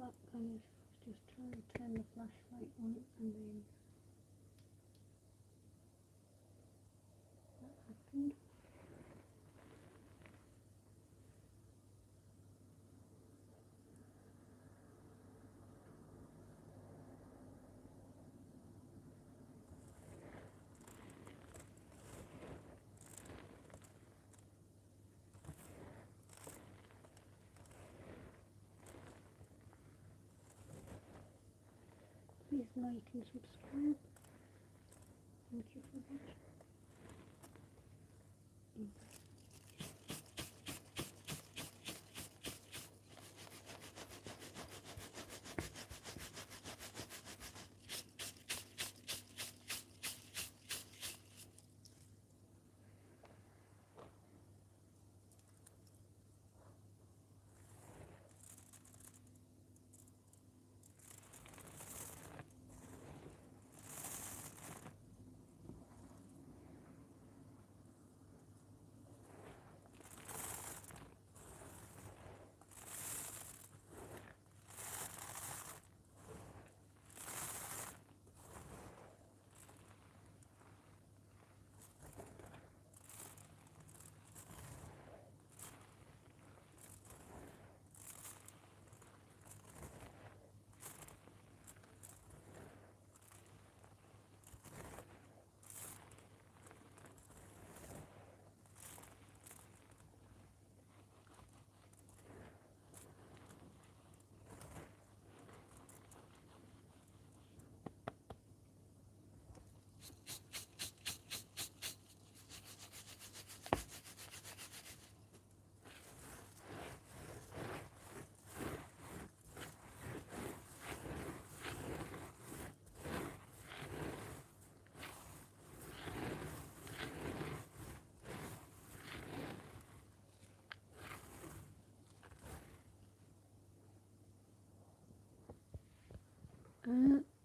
that, guys. Just try to turn the flashlight on and then that happened. Please like and subscribe. Thank you for watching.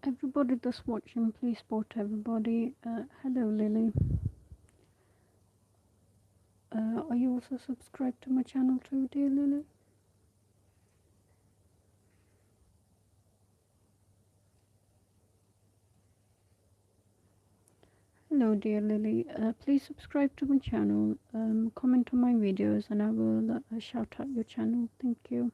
Everybody that's watching, please support everybody. Hello, Lily. Are you also subscribed to my channel too, dear Lily? Hello, dear Lily. Please subscribe to my channel, comment on my videos, and I will shout out your channel. Thank you.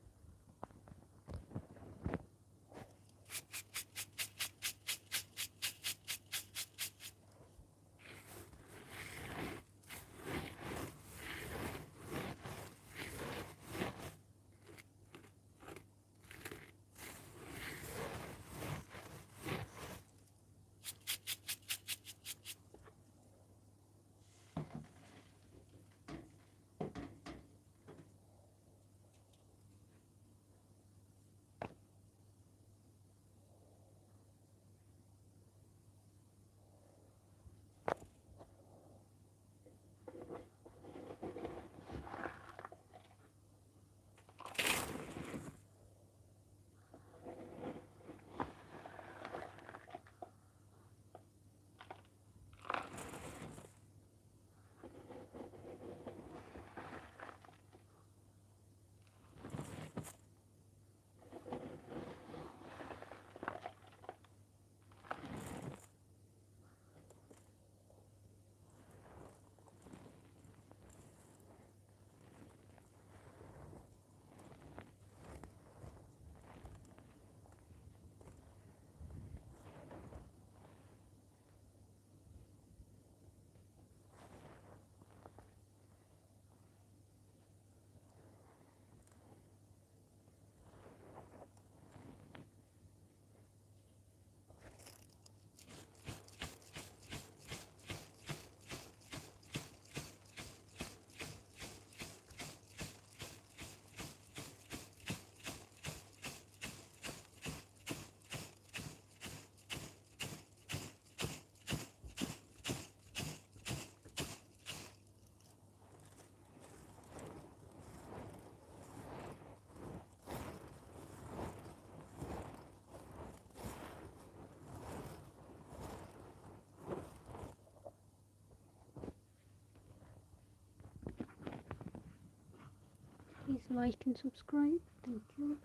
Please like and subscribe. Thank you.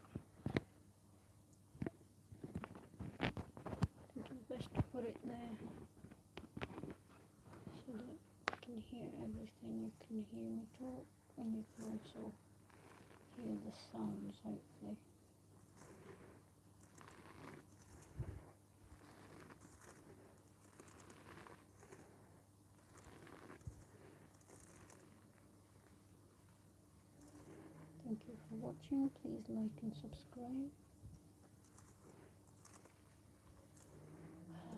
put it there so that you can hear everything. You can hear me talk, and you can also hear the sounds, hopefully. Thank you for watching. Please like and subscribe.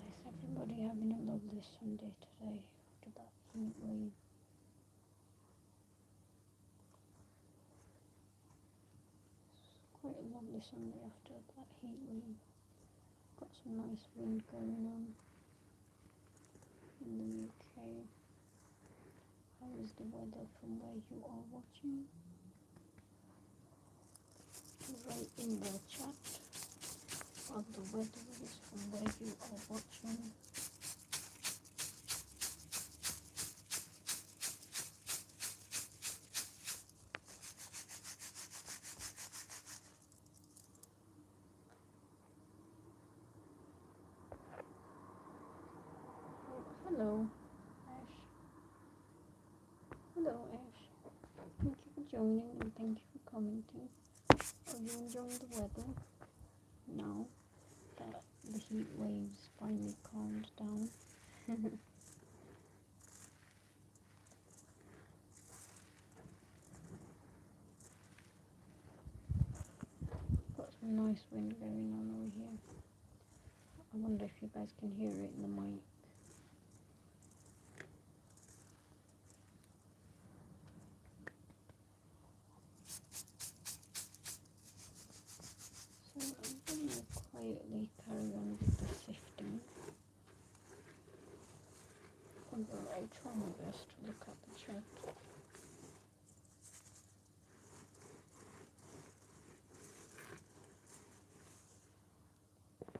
Is everybody having a lovely Sunday today after that heat wave? It's quite a lovely Sunday after that heat wave. Got some nice wind going on in the UK. How is the weather from where you are watching? Write in the chat what the weather is from where you are watching. Hello, Ash. Hello, Ash. Thank you for joining and thank you for commenting. Are you enjoying the weather now that the heat waves finally calmed down? Got some nice wind going on over here. I wonder if you guys can hear it in the mic. So I'm going to quietly carry on with the sifting. Although I try my best to look at the chat.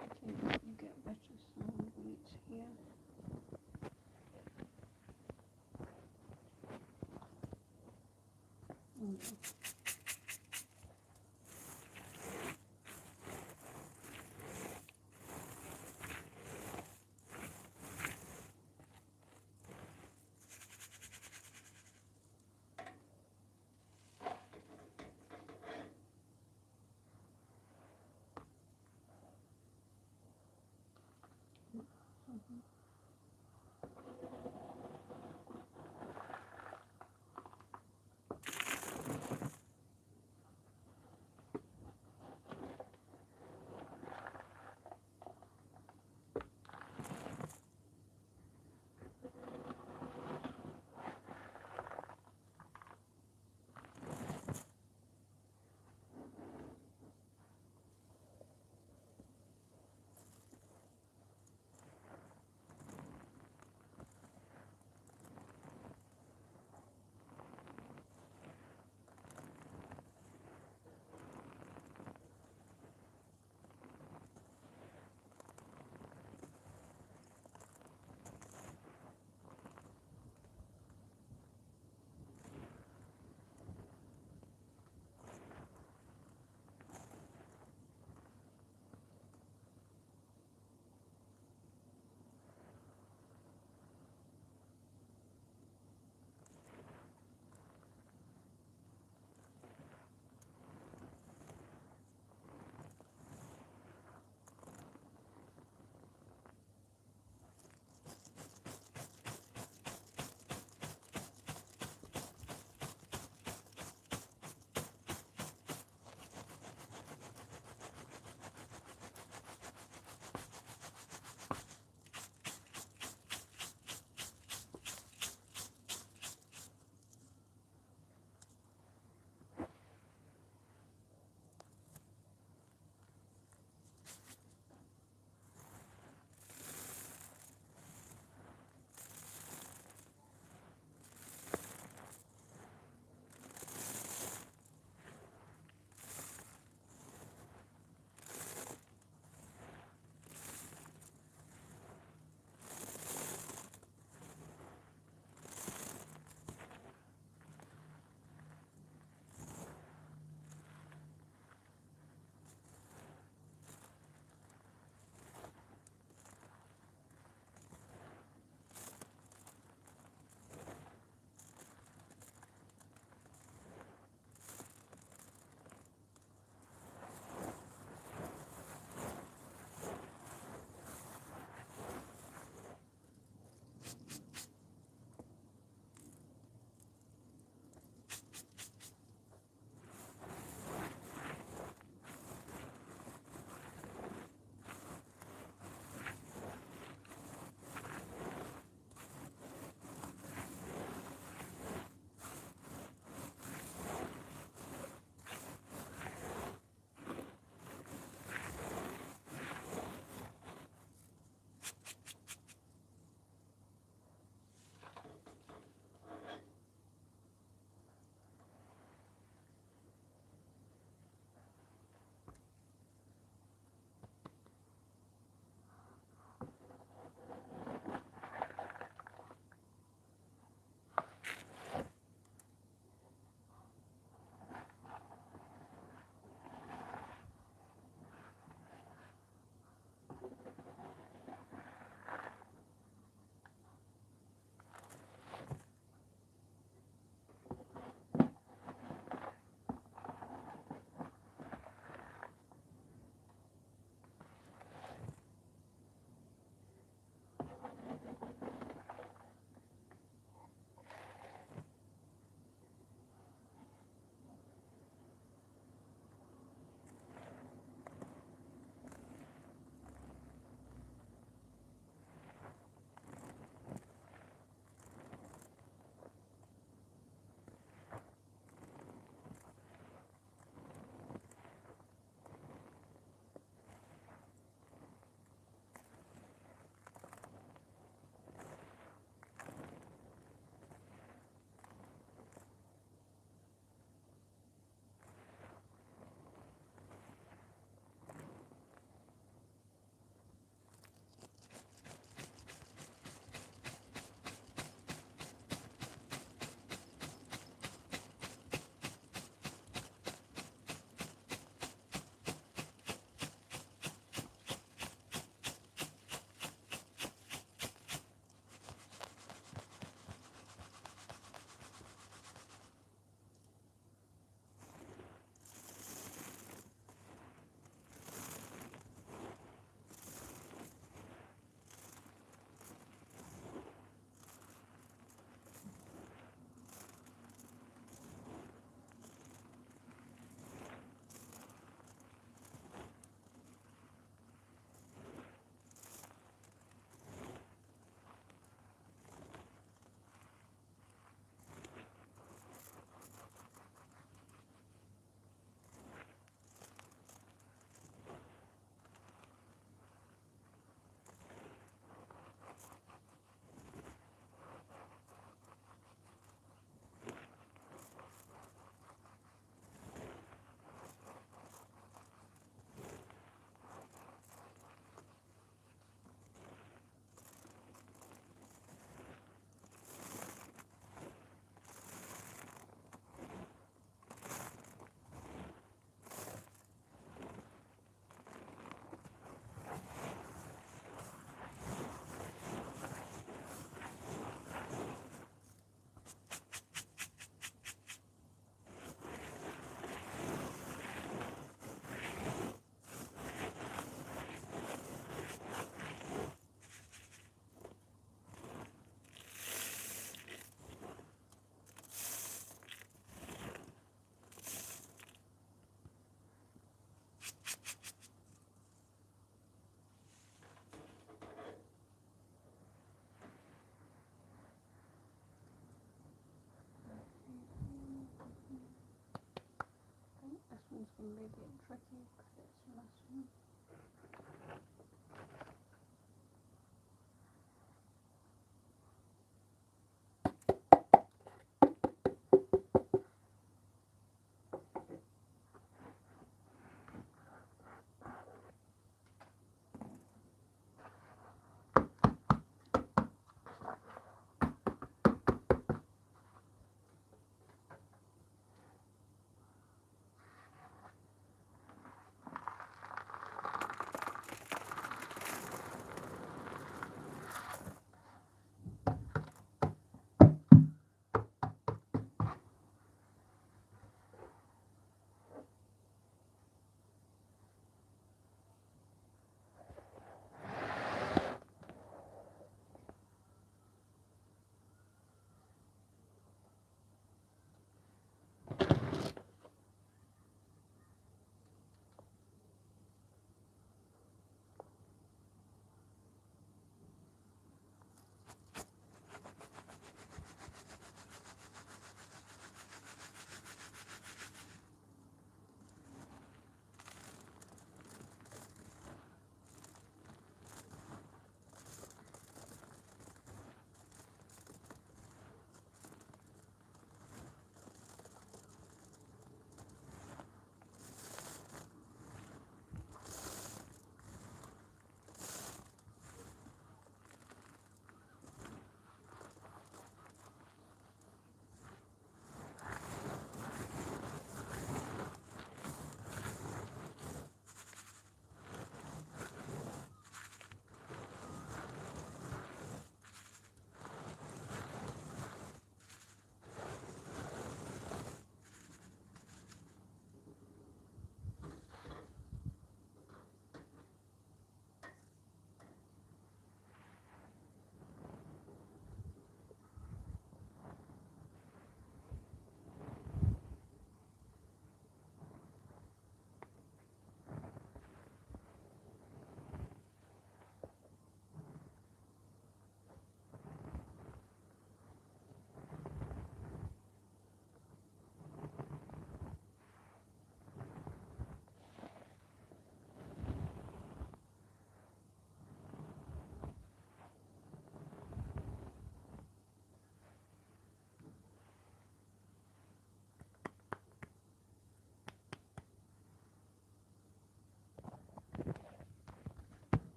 I think you get better sound when it's here. Okay.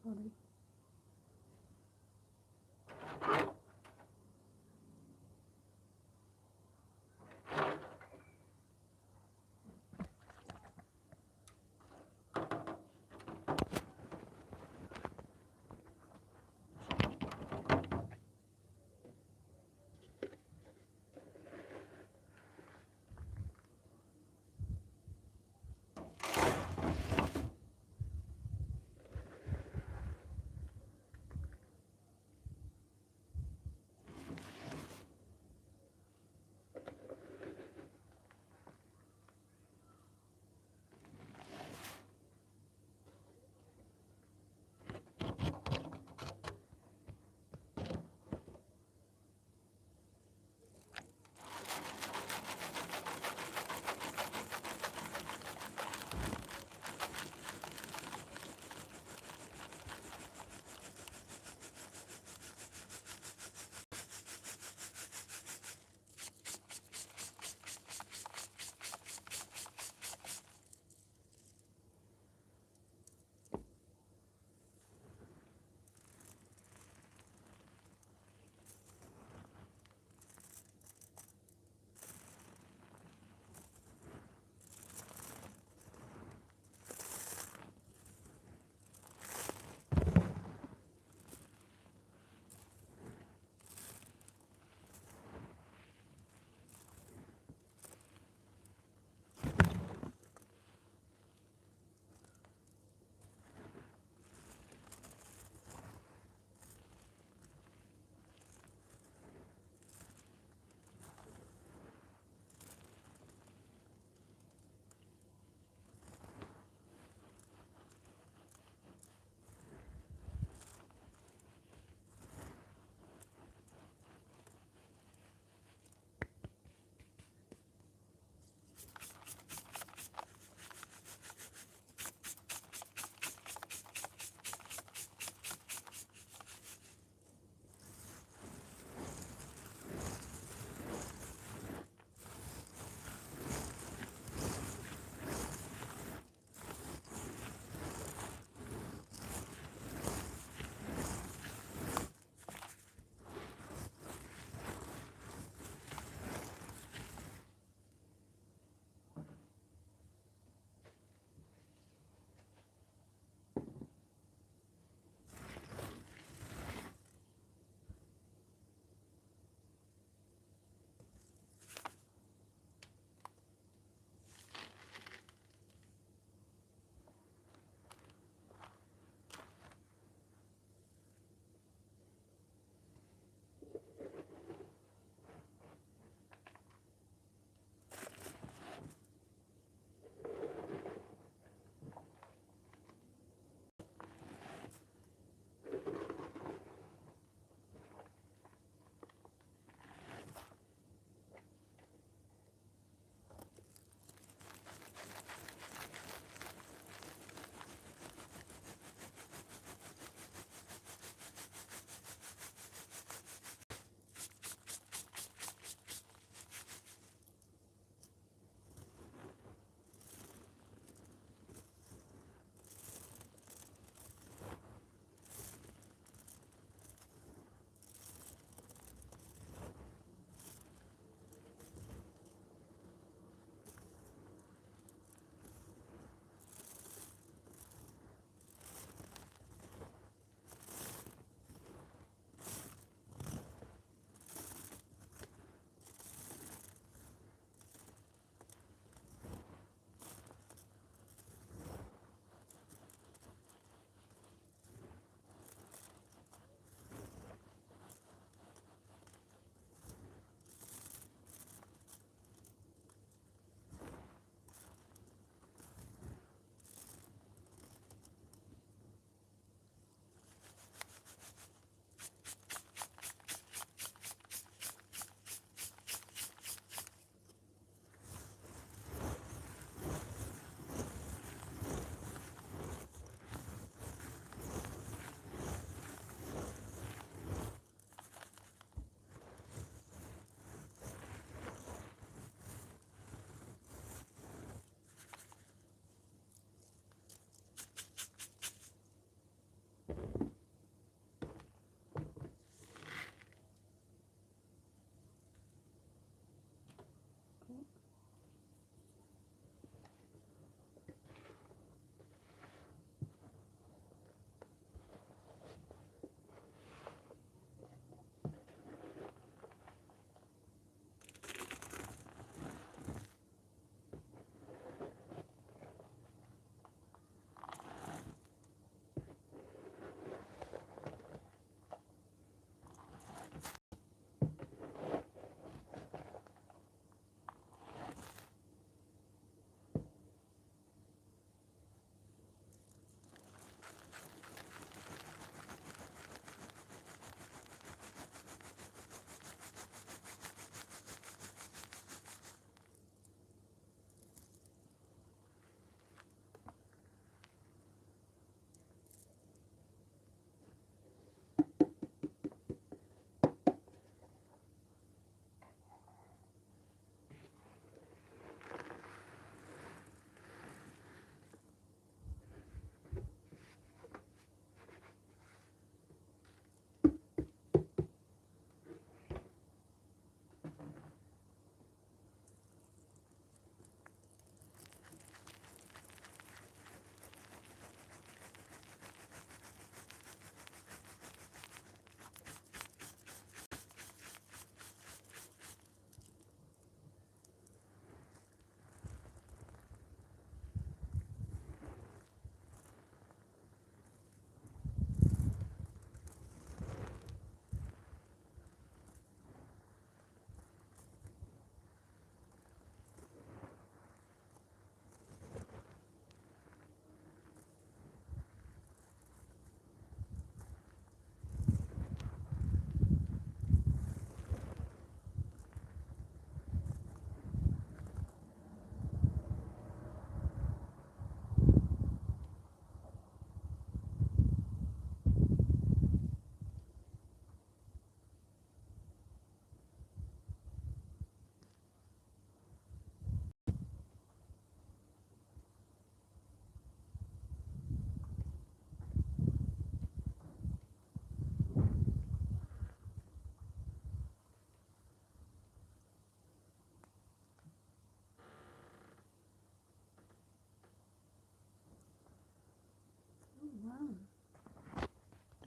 Sorry.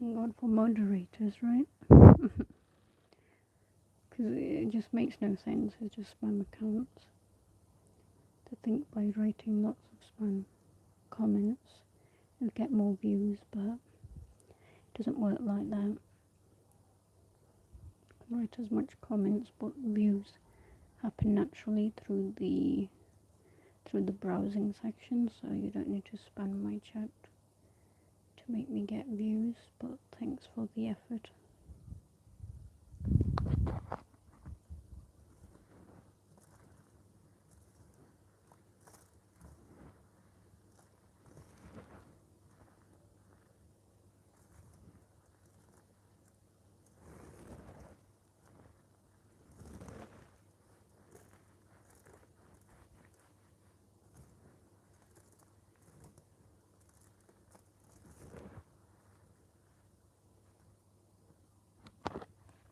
Thank God for moderators, right? Because it just makes no sense. It's just spam accounts. To think by writing lots of spam comments you'll get more views, but it doesn't work like that. You can write as much comments, but views happen naturally through the browsing section, so you don't need to spam my chat to make me get views, but thanks for the effort.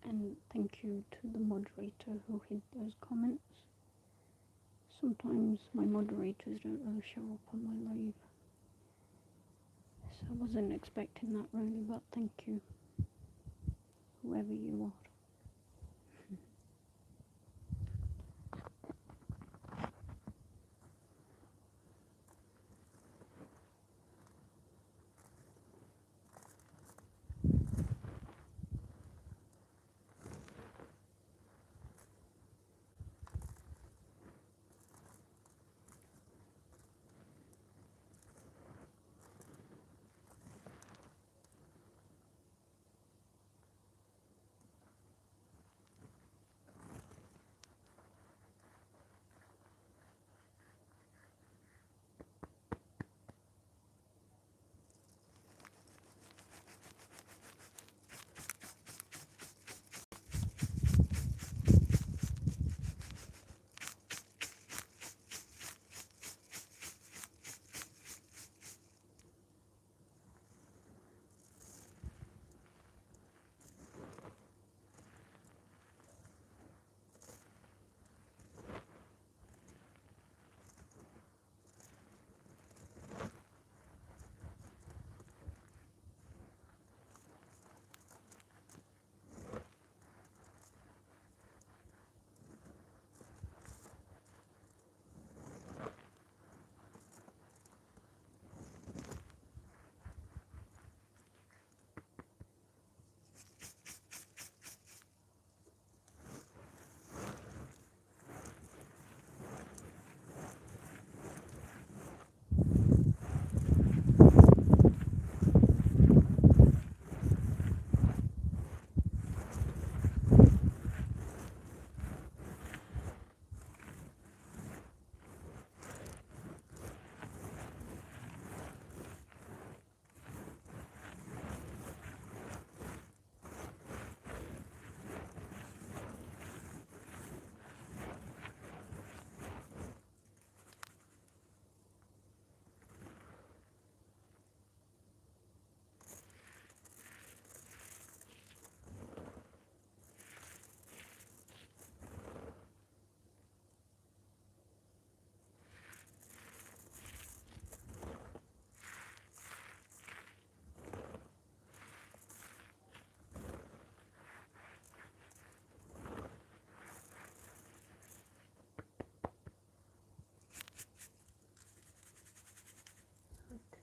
And thank you to the moderator who hid those comments. Sometimes my moderators don't really show up on my live, so I wasn't expecting that really, but thank you, whoever you are.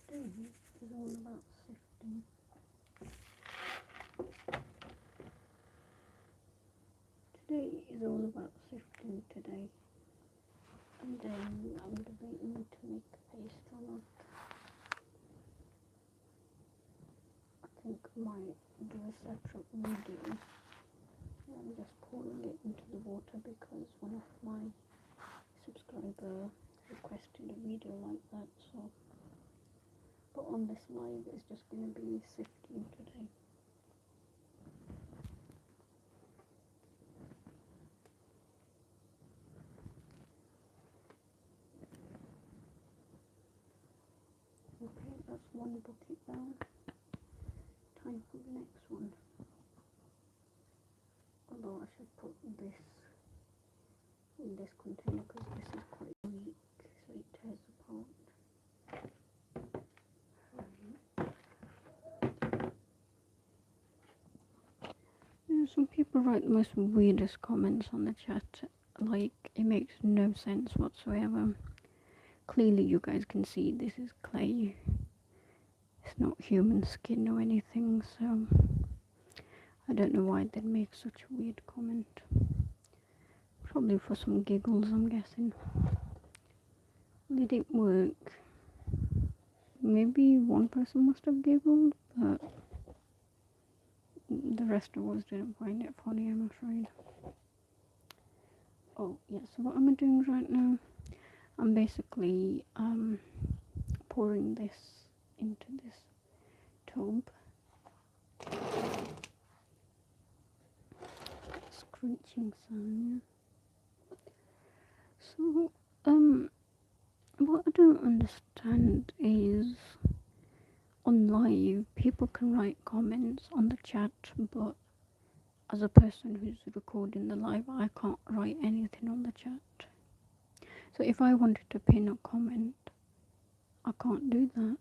Today is all about sifting. Today is all about sifting today. And then I'm debating to make a paste or not. I think I might do a separate video. I'm just pouring it into the water because one of my subscribers requested a video like that, so. But on this live, it's just going to be sifting today. Okay, that's one bucket down. Time for the next one. Although I should put this in this container because this is quite weak, so it tears apart. people write the most weirdest comments on the chat. Like, it makes no sense whatsoever. Clearly you guys can see this is clay. It's not human skin or anything, so I don't know why they'd make such a weird comment. Probably for some giggles, I'm guessing. Did it work? Maybe one person must have giggled, but the rest of us didn't find it funny, I'm afraid. Oh, yeah, so what am I doing right now? I'm basically pouring this into this tub. Screeching sound, yeah. So, what I don't understand is, on live, people can write comments on the chat, but as a person who's recording the live, I can't write anything on the chat. So if I wanted to pin a comment, I can't do that.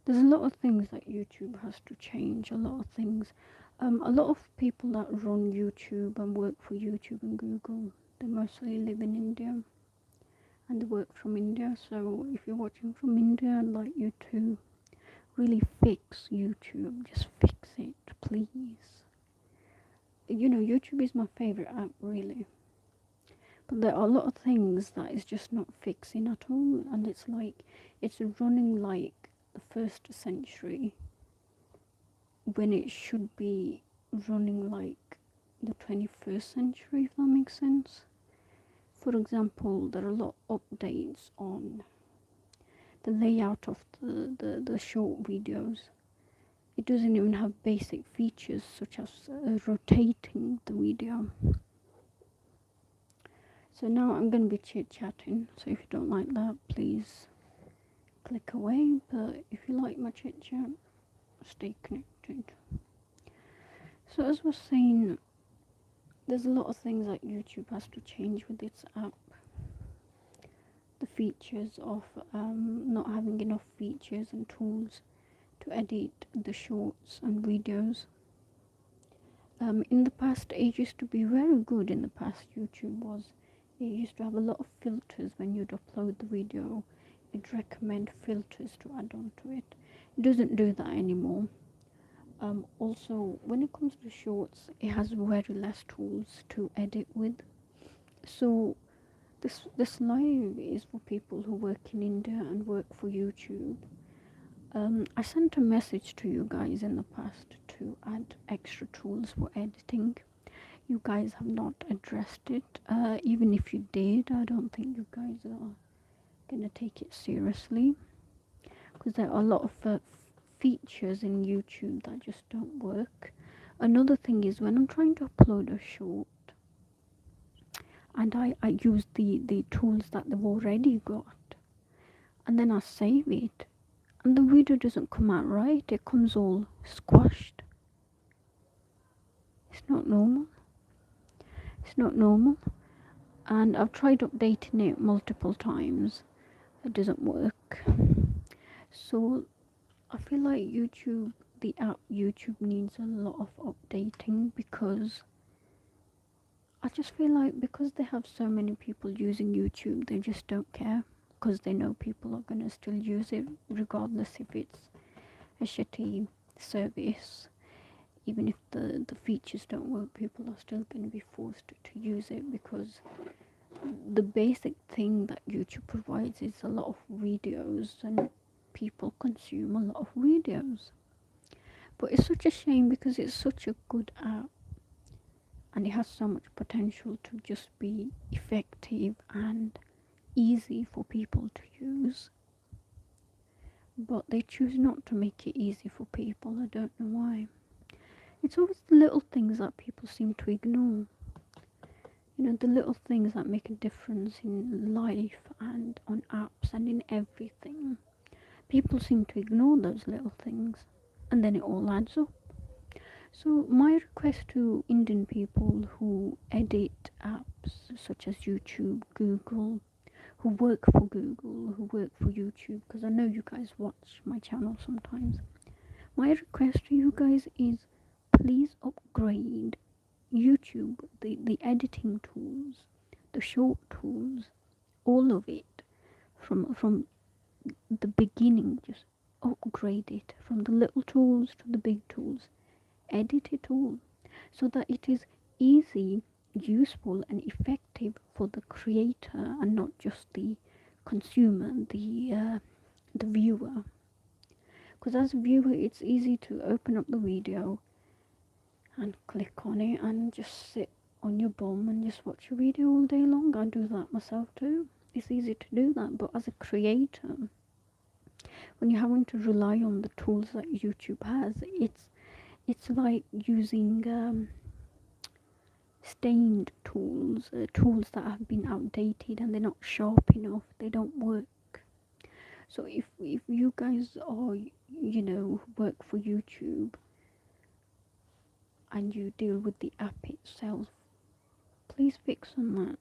There's a lot of things that YouTube has to change, a lot of things. A lot of people that run YouTube and work for YouTube and Google, they mostly live in India and they work from India. So if you're watching from India, I'd like you to really fix YouTube. Just fix it, please. You know, YouTube is my favorite app, really. But there are a lot of things that is just not fixing at all, and it's like, it's running like the 1st century when it should be running like the 21st century, if that makes sense. For example, there are a lot of updates on the layout of the short videos. It doesn't even have basic features such as rotating the video. So now I'm going to be chit-chatting, so if you don't like that, please click away, but if you like my chit-chat, stay connected. So as I was saying, there's a lot of things that YouTube has to change with its app. The features of not having enough features and tools to edit the shorts and videos. In the past, it used to be very good. In the past, YouTube was, it used to have a lot of filters when you'd upload the video. It'd recommend filters to add on to it. It doesn't do that anymore. Also, when it comes to shorts, it has very less tools to edit with. So this live is for people who work in India and work for YouTube. I sent a message to you guys in the past to add extra tools for editing. You guys have not addressed it. Even if you did, I don't think you guys are gonna take it seriously, because there are a lot of features in YouTube that just don't work. Another thing is, when I'm trying to upload a short and I use the tools that they've already got, and then I save it, and the video doesn't come out right, it comes all squashed. It's not normal. It's not normal. And I've tried updating it multiple times. It doesn't work. So I feel like YouTube, the app YouTube, needs a lot of updating, because I just feel like, because they have so many people using YouTube, they just don't care, because they know people are going to still use it regardless if it's a shitty service. Even if the features don't work, people are still going to be forced to use it, because the basic thing that YouTube provides is a lot of videos, and people consume a lot of videos. But it's such a shame, because it's such a good app and it has so much potential to just be effective and easy for people to use. But they choose not to make it easy for people. I don't know why. It's always the little things that people seem to ignore. You know, the little things that make a difference in life and on apps and in everything. People seem to ignore those little things, and then it all adds up. So my request to Indian people who edit apps such as YouTube, Google, who work for Google, who work for YouTube, because I know you guys watch my channel sometimes. My request to you guys is, please upgrade YouTube, the editing tools, the short tools, all of it from the beginning. Just upgrade it from the little tools to the big tools. Edit it all so that it is easy, useful, and effective for the creator and not just the consumer, the viewer. Because as a viewer, it's easy to open up the video and click on it and just sit on your bum and just watch a video all day long. I do that myself too. It's easy to do that, but as a creator, when you're having to rely on the tools that YouTube has, it's like using stained tools, tools that have been outdated and they're not sharp enough. They don't work. So if you guys are, work for YouTube and you deal with the app itself, please fix on that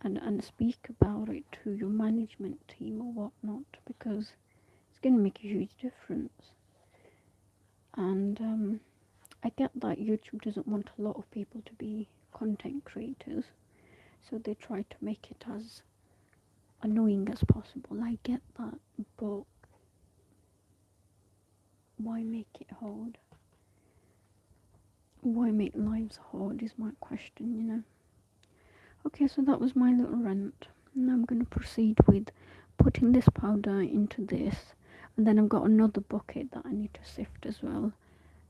and speak about it to your management team or whatnot, because it's going to make a huge difference. And I get that YouTube doesn't want a lot of people to be content creators, so they try to make it as annoying as possible. I get that, but why make it hard? Why make lives hard is my question, Okay, so that was my little rant. Now I'm going to proceed with putting this powder into this, and then I've got another bucket that I need to sift as well.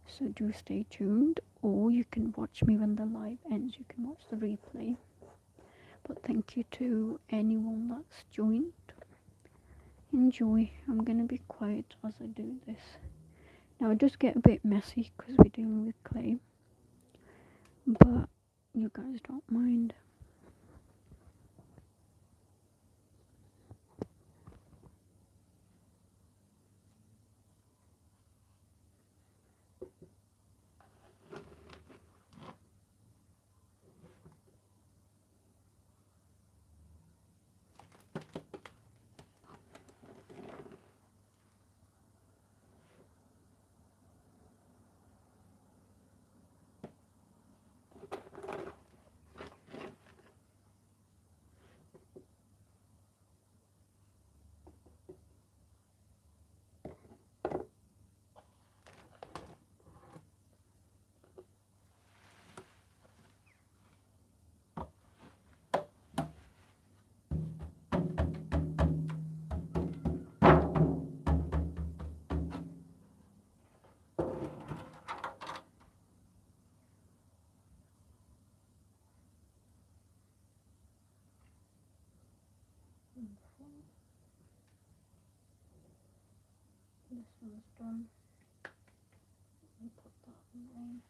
So do stay tuned, or you can watch me when the live ends. You can watch the replay. But thank you to anyone that's joined. Enjoy. I'm going to be quiet as I do this. Now it does get a bit messy because we're dealing with clay, but you guys don't mind. This one's done. I'll put that away.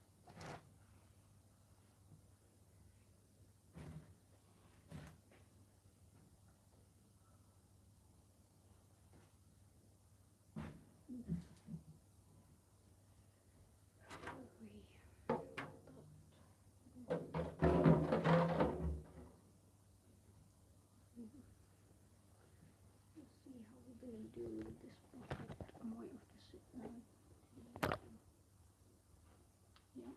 Do with this bucket. I might have to sit down. Yeah.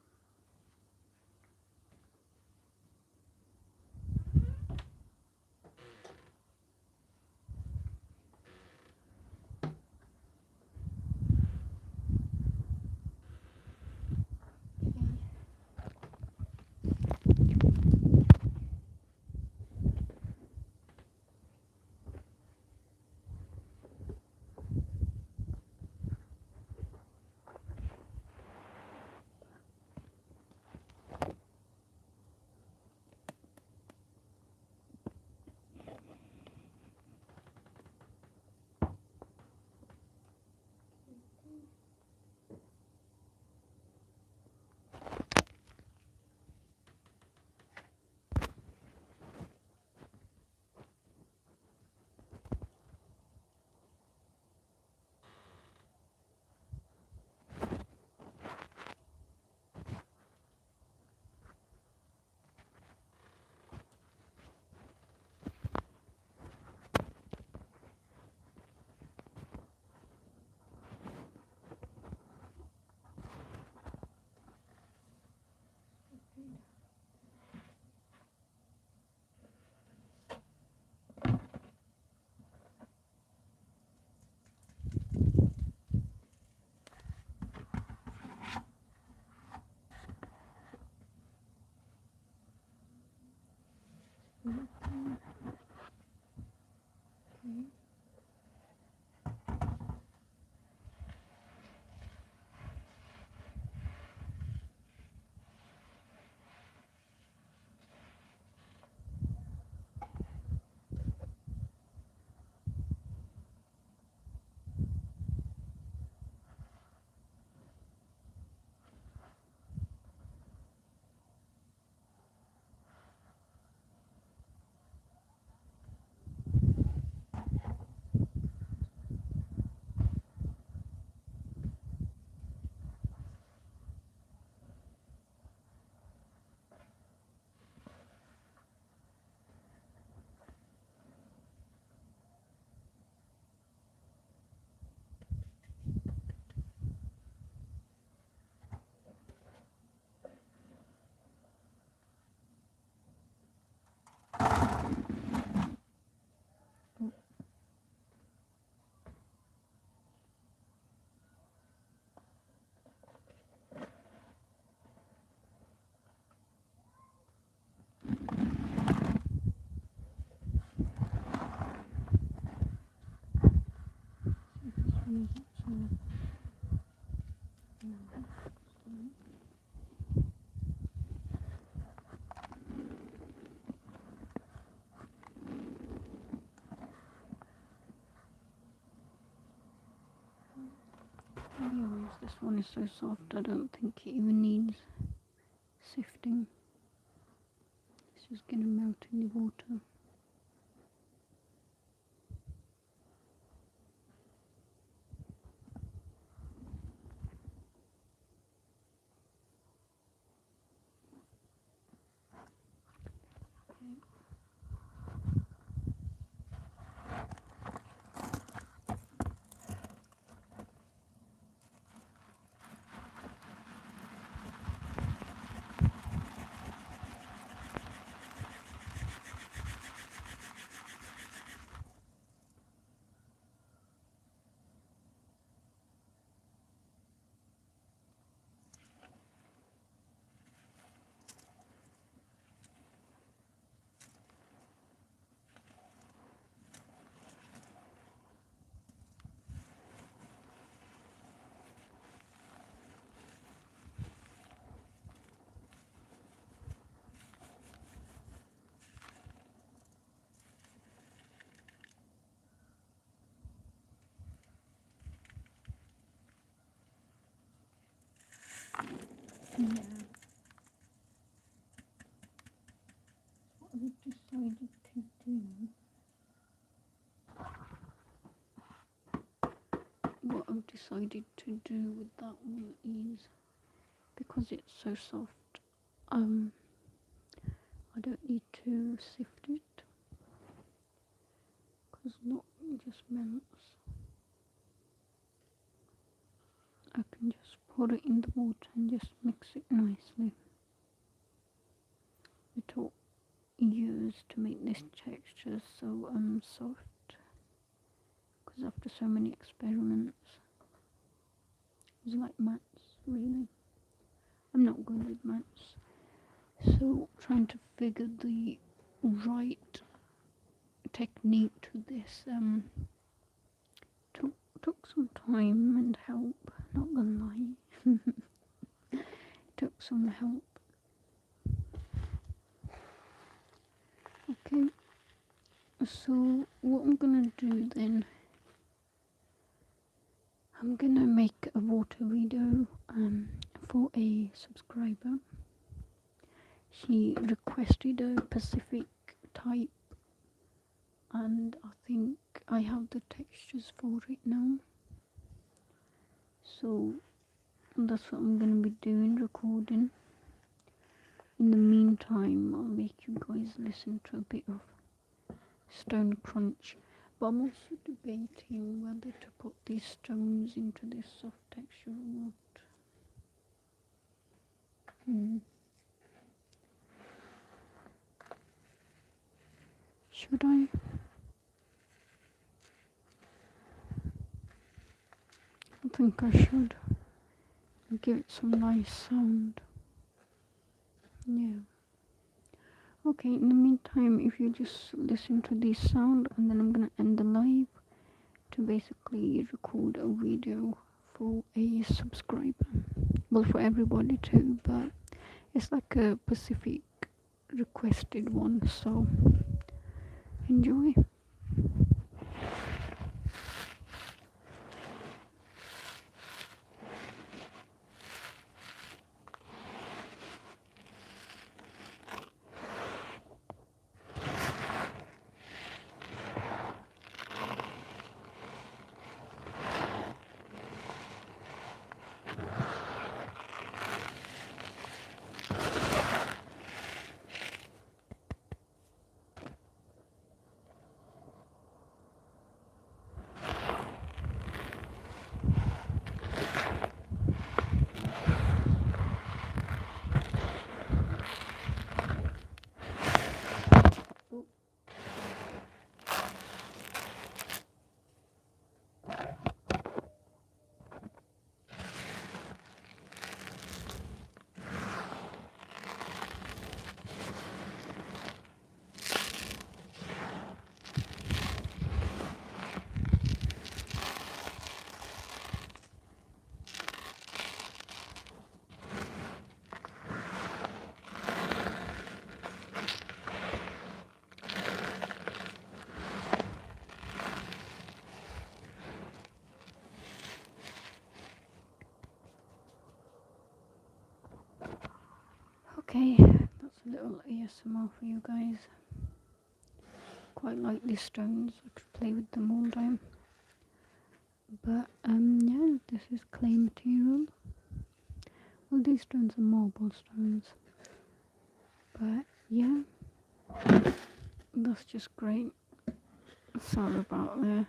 Anyways, this one is so soft, I don't think it even needs sifting. It's just gonna melt in the water. Yeah. What I've decided to do. What I've decided to do with that one is, because it's so soft, I don't need to sift it, because not it just melts. I can just pour it in the water and just mix it nicely. It took years to make this texture so soft, because after so many experiments, it's like mats, really. I'm not good with mats, so trying to figure the right technique to this took some time and help, not gonna lie. Took some help. Okay, so what I'm gonna do then, I'm gonna make a water video for a subscriber. She requested a Pacific type, and I think I have the textures for it now. So that's what I'm gonna be doing, recording. In the meantime, I'll make you guys listen to a bit of stone crunch. But I'm also debating whether to put these stones into this soft texture or not. should I? I think I should give it some nice sound. Yeah. Okay, in the meantime, if you just listen to this sound, and then I'm gonna end the live to basically record a video for a subscriber. Well, for everybody too, but it's like a specific requested one, so enjoy. Okay, that's a little ASMR for you guys. Quite like these stones, I could play with them all day. But yeah, this is clay material. Well, these stones are marble stones. But yeah, that's just great. Sorry about that.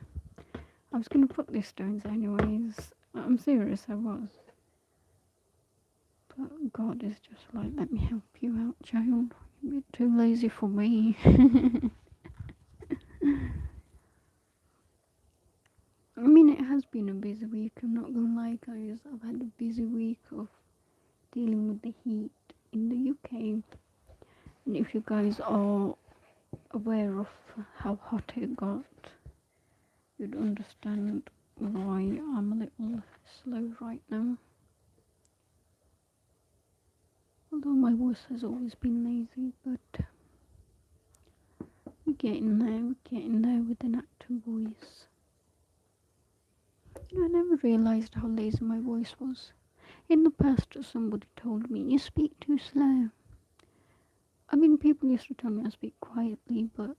I was gonna put these stones anyways. I'm serious, I was. But God is just like, let me help you out, child. You're a bit too lazy for me. I mean, it has been a busy week, I'm not gonna lie, guys. I've had a busy week of dealing with the heat in the UK. And if you guys are aware of how hot it got, you'd understand why I'm a little slow right now. Although my voice has always been lazy, but we're getting there with an active voice. I never realised how lazy my voice was. In the past, somebody told me, you speak too slow. I mean, people used to tell me I speak quietly, but,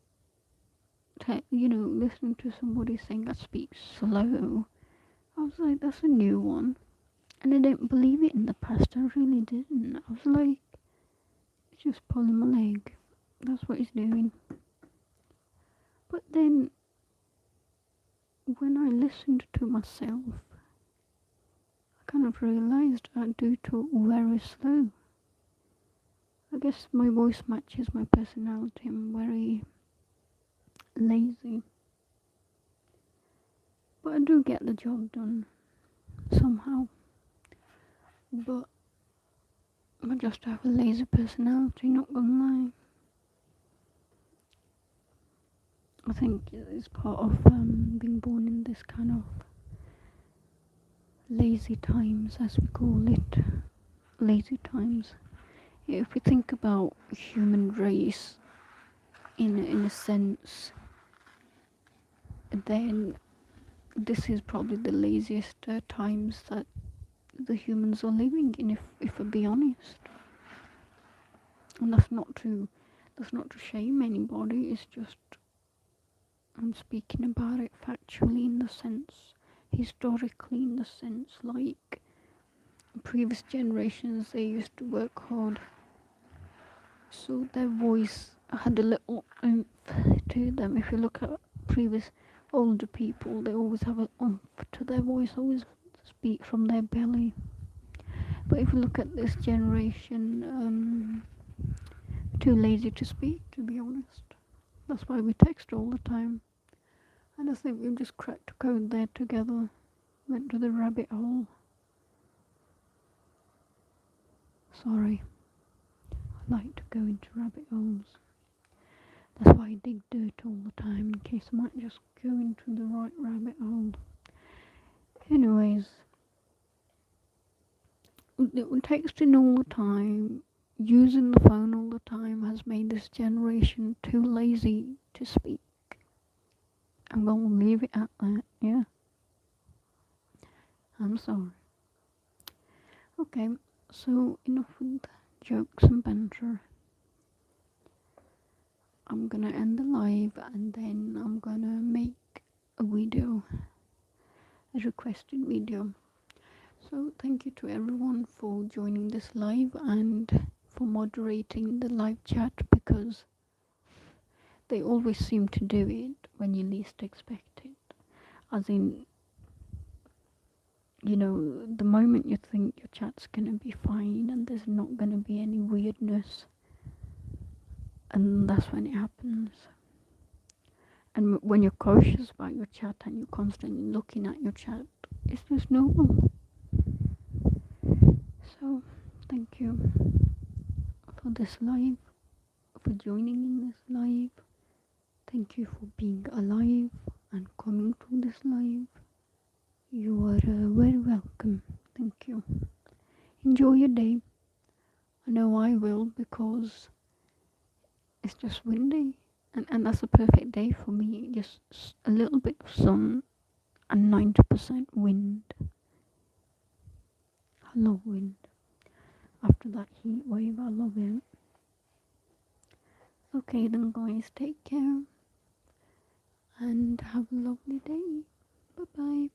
listening to somebody saying I speak slow, I was like, that's a new one. And I didn't believe it in the past, I really didn't. I was like, it's just pulling my leg. That's what it's doing. But then, when I listened to myself, I kind of realised I do talk very slow. I guess my voice matches my personality. I'm very lazy. But I do get the job done somehow. But I just have a lazy personality, not gonna lie. I think it's part of being born in this kind of lazy times, as we call it. Lazy times. If we think about human race in a sense, then this is probably the laziest times that the humans are living in, if I be honest. And that's not to shame anybody, it's just I'm speaking about it factually, in the sense, historically, in the sense, like previous generations, they used to work hard, so their voice had a little oomph to them. If you look at previous older people, they always have an oomph to their voice, always speak from their belly. But if you look at this generation, too lazy to speak, to be honest. That's why we text all the time. And I think we've just cracked a code there together. Went to the rabbit hole. Sorry. I like to go into rabbit holes. That's why I dig dirt all the time, in case I might just go into the right rabbit hole. Anyways, texting all the time, using the phone all the time has made this generation too lazy to speak. I'm going to leave it at that, yeah? I'm sorry. Okay, so enough with jokes and banter. I'm gonna end the live and then I'm gonna make a video, a requested video. So thank you to everyone for joining this live and for moderating the live chat, because they always seem to do it when you least expect it. As in, you know, the moment you think your chat's gonna be fine and there's not gonna be any weirdness, and that's when it happens. And when you're cautious about your chat and you're constantly looking at your chat, it's just normal. So, thank you for this live, for joining in this live. Thank you for being alive and coming to this live. You are very welcome. Thank you. Enjoy your day. I know I will, because it's just windy. And that's a perfect day for me. Just a little bit of sun and 90% wind. I love wind. After that heat wave, I love it. Okay then guys, take care and have a lovely day. Bye bye.